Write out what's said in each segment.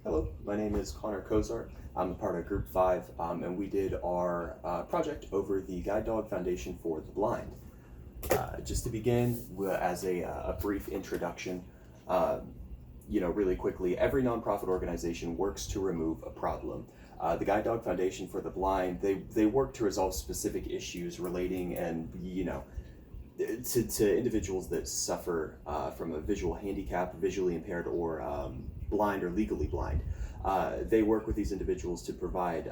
Hello, my name is Cozart. I'm a part of Group 5, and we did our project over the Guide Dog Foundation for the Blind. Just to begin, as a brief introduction, really quickly, every nonprofit organization works to remove a problem. The Guide Dog Foundation for the Blind, they work to resolve specific issues relating to individuals that suffer from a visual handicap, visually impaired, or blind or legally blind. They work with these individuals to provide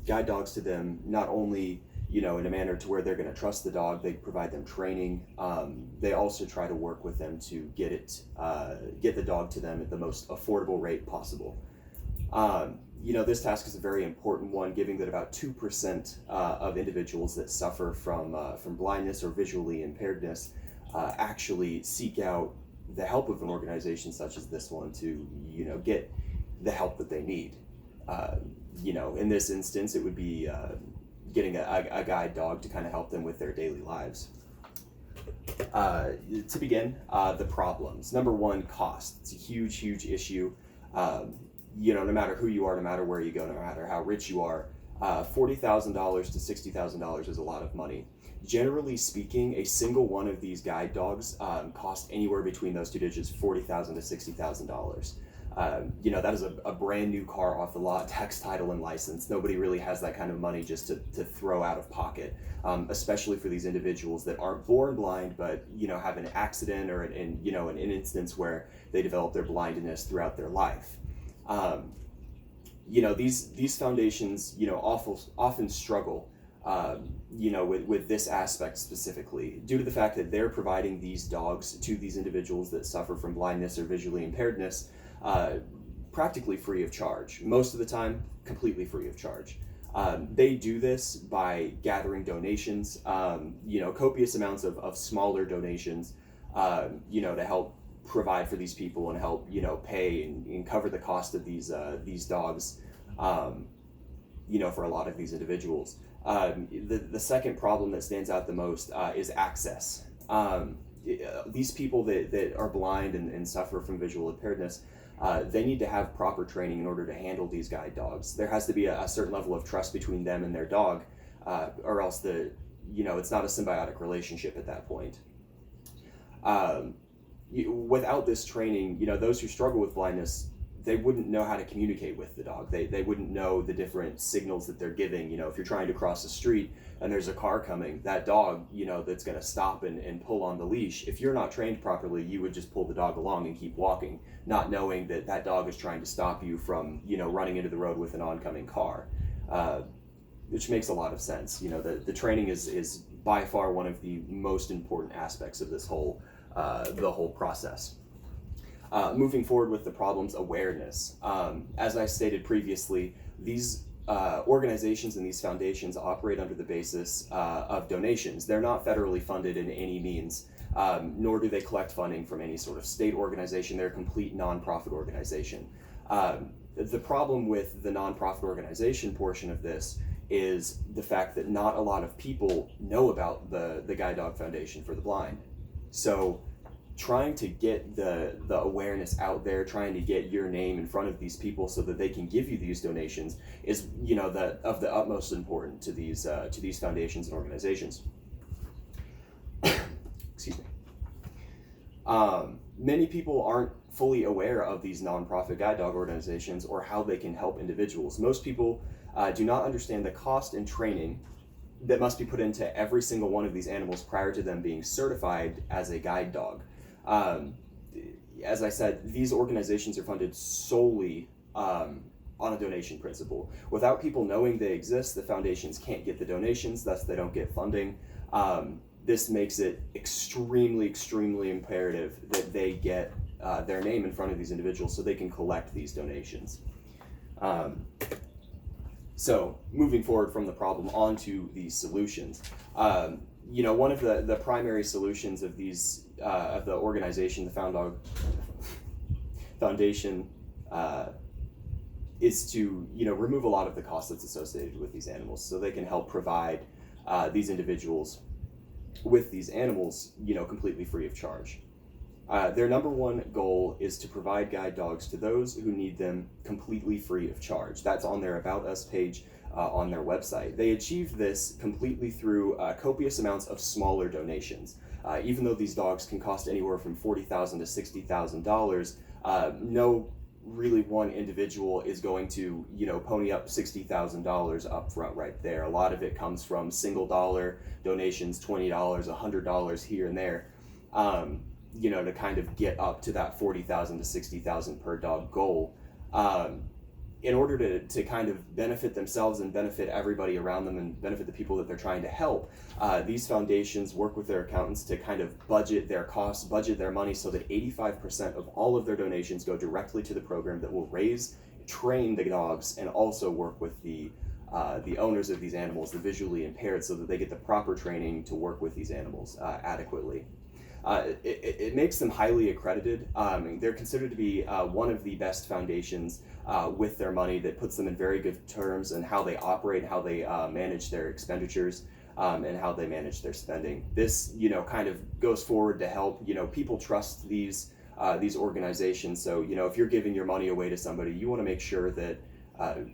guide dogs to them, not only in a manner to where they're going to trust the dog. They provide them training. They also try to work with them to get the dog to them at the most affordable rate possible. This task is a very important one, given that about 2% of individuals that suffer from blindness or visually impairedness actually seek out the help of an organization such as this one to, get the help that they need. In this instance, it would be getting a guide dog to kind of help them with their daily lives. To begin, the problems. Number one, cost. It's a huge, huge issue. No matter who you are, no matter where you go, no matter how rich you are, $40,000 to $60,000 is a lot of money. Generally speaking, a single one of these guide dogs cost anywhere between those two digits, $40,000 to $60,000. That is a brand new car off the lot, tax, title, and license. Nobody really has that kind of money just to throw out of pocket, especially for these individuals that aren't born blind, but have an accident or an instance where they develop their blindness throughout their life. These foundations, often struggle, with this aspect specifically, due to the fact that they're providing these dogs to these individuals that suffer from blindness or visually impairedness, practically free of charge. Most of the time, completely free of charge. They do this by gathering donations, copious amounts of smaller donations, to help provide for these people and help pay and cover the cost of these dogs, for a lot of these individuals. The second problem that stands out the most is access. These people that are blind and suffer from visual impairedness, they need to have proper training in order to handle these guide dogs. There has to be a certain level of trust between them and their dog, or else it's not a symbiotic relationship at that point. Without this training, those who struggle with blindness, they wouldn't know how to communicate with the dog. They wouldn't know the different signals that they're giving. If you're trying to cross the street and there's a car coming, that dog, that's going to stop and pull on the leash. If you're not trained properly, you would just pull the dog along and keep walking, not knowing that dog is trying to stop you from, running into the road with an oncoming car, which makes a lot of sense. The training is by far one of the most important aspects of this the whole process. Moving forward with the problems, awareness. As I stated previously, these organizations and these foundations operate under the basis of donations. They're not federally funded in any means, nor do they collect funding from any sort of state organization. They're a complete nonprofit organization. The problem with the nonprofit organization portion of this is the fact that not a lot of people know about the Guide Dog Foundation for the Blind. So trying to get the awareness out there, trying to get your name in front of these people so that they can give you these donations is, of the utmost importance to these foundations and organizations. Excuse me. Many people aren't fully aware of these nonprofit guide dog organizations or how they can help individuals. Most people do not understand the cost and training that must be put into every single one of these animals prior to them being certified as a guide dog. As I said, these organizations are funded solely on a donation principle. Without people knowing they exist, the foundations can't get the donations, thus they don't get funding. This makes it extremely, extremely imperative that they get their name in front of these individuals so they can collect these donations. So moving forward from the problem onto the solutions, one of the primary solutions of these of the organization, the foundation, is to remove a lot of the cost that's associated with these animals, so they can help provide these individuals with these animals completely free of charge. Their number one goal is to provide guide dogs to those who need them completely free of charge. That's on their About Us page on their website. They achieved this completely through copious amounts of smaller donations. Even though these dogs can cost anywhere from $40,000 to $60,000, no really one individual is going to, pony up $60,000 up front right there. A lot of it comes from single dollar donations, $20, $100 here and there, to kind of get up to that $40,000 to $60,000 per dog goal. In order to kind of benefit themselves and benefit everybody around them and benefit the people that they're trying to help, these foundations work with their accountants to kind of budget their costs, budget their money, so that 85% of all of their donations go directly to the program that will raise, train the dogs, and also work with the owners of these animals, the visually impaired, so that they get the proper training to work with these animals adequately. It makes them highly accredited. They're considered to be one of the best foundations with their money, that puts them in very good terms in how they operate, how they manage their expenditures, and how they manage their spending. This, kind of goes forward to help, people trust these organizations. So, if you're giving your money away to somebody, you want to make sure that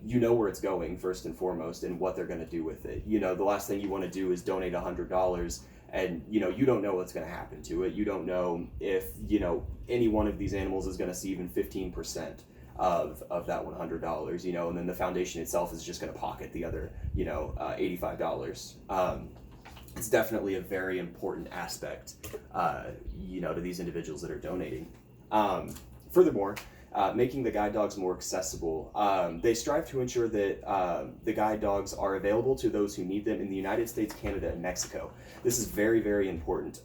you know where it's going first and foremost and what they're going to do with it. The last thing you want to do is donate $100 and you don't know what's going to happen to it. You don't know if any one of these animals is going to see even 15% of that $100, and then the foundation itself is just going to pocket the other $85. It's definitely a very important aspect to these individuals that are donating. Furthermore, making the guide dogs more accessible. They strive to ensure that the guide dogs are available to those who need them in the United States, Canada, and Mexico. This is very, very important.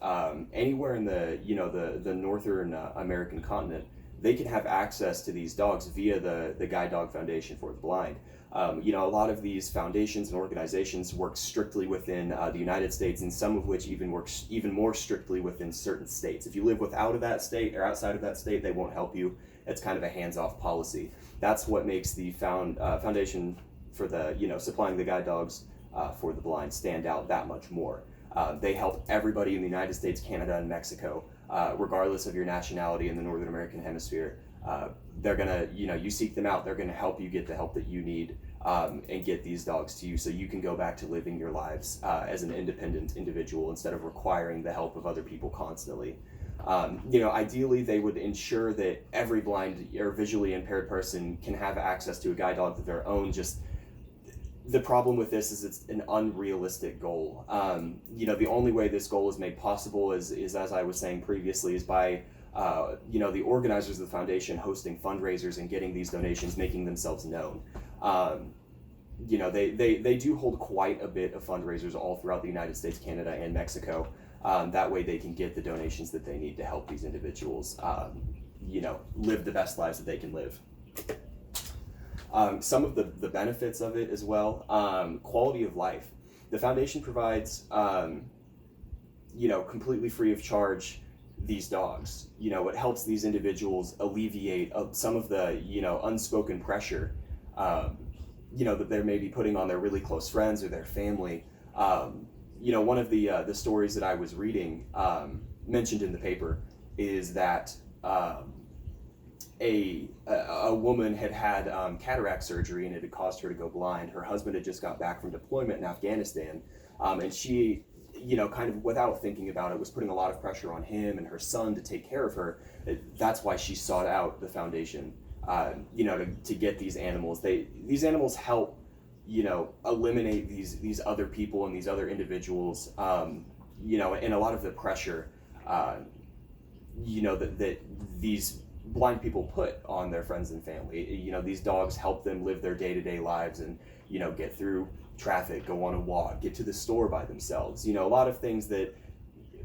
Anywhere in the Northern American continent, they can have access to these dogs via the Guide Dog Foundation for the Blind. A lot of these foundations and organizations work strictly within the United States, and some of which even works even more strictly within certain states. If you live without of that state or outside of that state, they won't help you. It's kind of a hands-off policy. That's what makes the foundation for the supplying the guide dogs for the blind stand out that much more. They help everybody in the United States, Canada, and Mexico, regardless of your nationality in the Northern American Hemisphere. They're gonna, you seek them out, they're gonna help you get the help that you need and get these dogs to you so you can go back to living your lives as an independent individual instead of requiring the help of other people constantly. Ideally they would ensure that every blind or visually impaired person can have access to a guide dog of their own. Just the problem with this is it's an unrealistic goal. The only way this goal is made possible is as I was saying previously, is by the organizers of the foundation hosting fundraisers and getting these donations, making themselves known. They do hold quite a bit of fundraisers all throughout the United States, Canada, and Mexico. That way they can get the donations that they need to help these individuals, live the best lives that they can live. Some of the benefits of it as well, quality of life. The foundation provides, completely free of charge these dogs. It helps these individuals alleviate some of the, unspoken pressure, that they're maybe putting on their really close friends or their family. One of the stories that I was reading mentioned in the paper is that a woman had cataract surgery and it had caused her to go blind. Her husband had just got back from deployment in Afghanistan, and she, kind of without thinking about it, was putting a lot of pressure on him and her son to take care of her. That's why she sought out the foundation, to get these animals. These animals help, eliminate these other people and these other individuals, and a lot of the pressure, that these blind people put on their friends and family. These dogs help them live their day-to-day lives and, get through traffic, go on a walk, get to the store by themselves. A lot of things that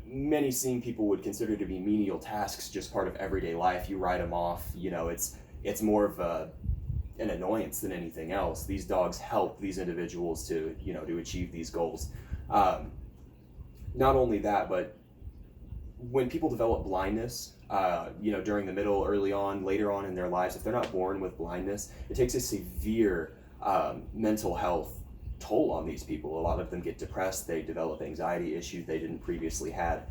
many seeing people would consider to be menial tasks, just part of everyday life. You write them off, it's more of an annoyance than anything else. These dogs help these individuals to achieve these goals. Not only that, but when people develop blindness, during the middle, early on, later on in their lives, if they're not born with blindness, it takes a severe mental health toll on these people. A lot of them get depressed, they develop anxiety issues they didn't previously had.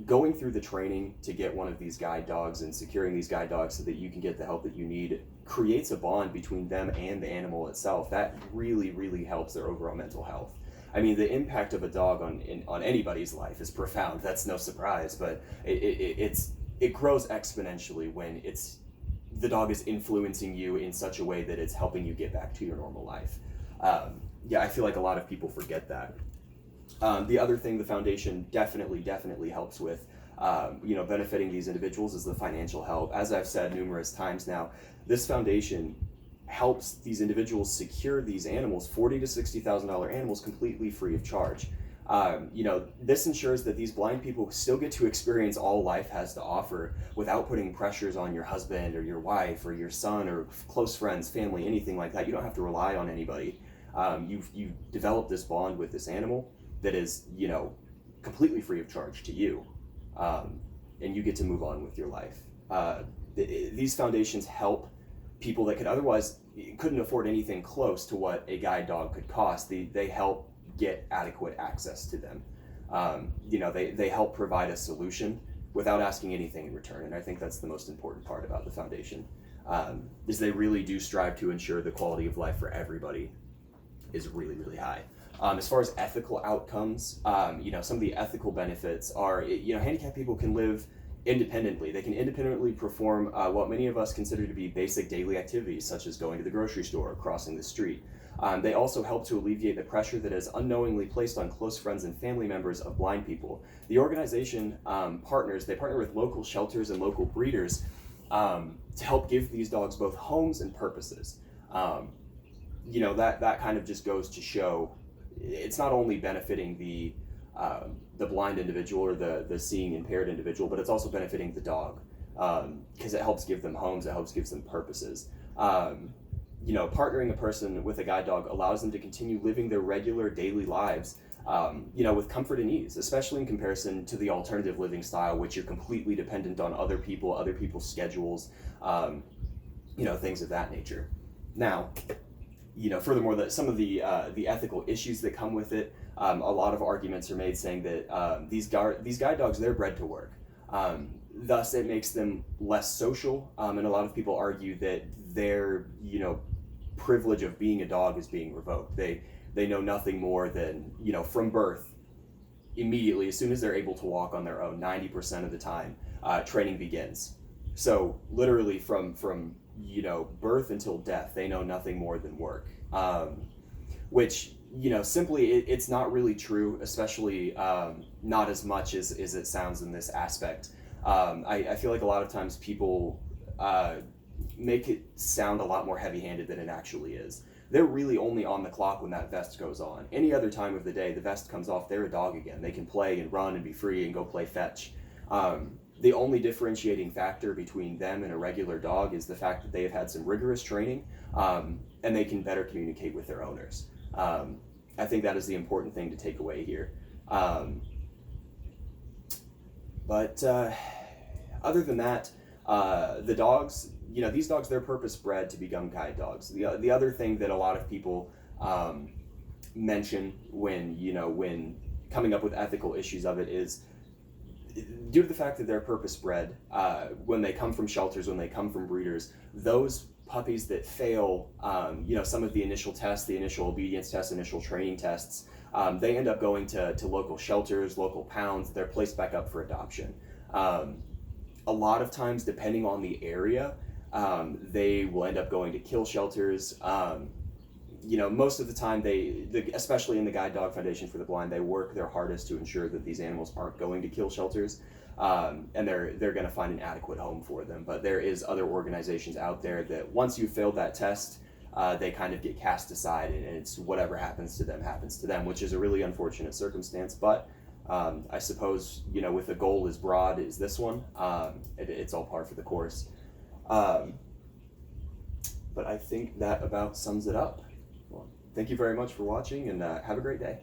going through the training to get one of these guide dogs and securing these guide dogs so that you can get the help that you need creates a bond between them and the animal itself. That really, really helps their overall mental health. I mean, the impact of a dog on anybody's life is profound. That's no surprise, but it grows exponentially when the dog is influencing you in such a way that it's helping you get back to your normal life. Yeah, I feel like a lot of people forget that. The other thing the foundation definitely helps with, benefiting these individuals is the financial help. As I've said numerous times now, this foundation helps these individuals secure these animals, $40,000 to $60,000 animals, completely free of charge. This ensures that these blind people still get to experience all life has to offer without putting pressures on your husband or your wife or your son or close friends, family, anything like that. You don't have to rely on anybody. You've developed this bond with this animal that is, completely free of charge to you, and you get to move on with your life. These foundations help people that couldn't afford anything close to what a guide dog could cost. They help get adequate access to them. They help provide a solution without asking anything in return, and I think that's the most important part about the foundation, is they really do strive to ensure the quality of life for everybody is really, really high. As far as ethical outcomes, some of the ethical benefits are, handicapped people can live independently. They can independently perform what many of us consider to be basic daily activities, such as going to the grocery store or crossing the street. They also help to alleviate the pressure that is unknowingly placed on close friends and family members of blind people. The organization partner with local shelters and local breeders to help give these dogs both homes and purposes. That kind of just goes to show it's not only benefiting the blind individual or the seeing impaired individual, but it's also benefiting the dog, because it helps give them homes, it helps give them purposes. Partnering a person with a guide dog allows them to continue living their regular daily lives, with comfort and ease, especially in comparison to the alternative living style, which you're completely dependent on other people's schedules, things of that nature. Now, furthermore, that some of the ethical issues that come with it, a lot of arguments are made saying that these guide dogs, they're bred to work. Thus, it makes them less social, and a lot of people argue that their privilege of being a dog is being revoked. They know nothing more than, from birth, immediately, as soon as they're able to walk on their own, 90% of the time, training begins. So literally from birth until death, they know nothing more than work, which, simply it's not really true, especially not as much as it sounds in this aspect. I feel like a lot of times people make it sound a lot more heavy-handed than it actually is. They're really only on the clock when that vest goes on. Any other time of the day, the vest comes off, they're a dog again. They can play and run and be free and go play fetch. The only differentiating factor between them and a regular dog is the fact that they have had some rigorous training, and they can better communicate with their owners. I think that is the important thing to take away here. But other than that, the dogs, these dogs, they're purpose-bred to become guide dogs. The other thing that a lot of people mention when coming up with ethical issues of it is, due to the fact that they're purpose-bred, when they come from shelters, when they come from breeders, those puppies that fail, some of the initial tests, the initial obedience tests, initial training tests, they end up going to local shelters, local pounds. They're placed back up for adoption. A lot of times, depending on the area, they will end up going to kill shelters. Most of the time, especially in the Guide Dog Foundation for the Blind, they work their hardest to ensure that these animals aren't going to kill shelters, and they're going to find an adequate home for them. But there is other organizations out there that once you've failed that test, they kind of get cast aside, and it's whatever happens to them, which is a really unfortunate circumstance. But I suppose, with a goal as broad as this one, it's all par for the course. But I think that about sums it up. Well, thank you very much for watching, and have a great day.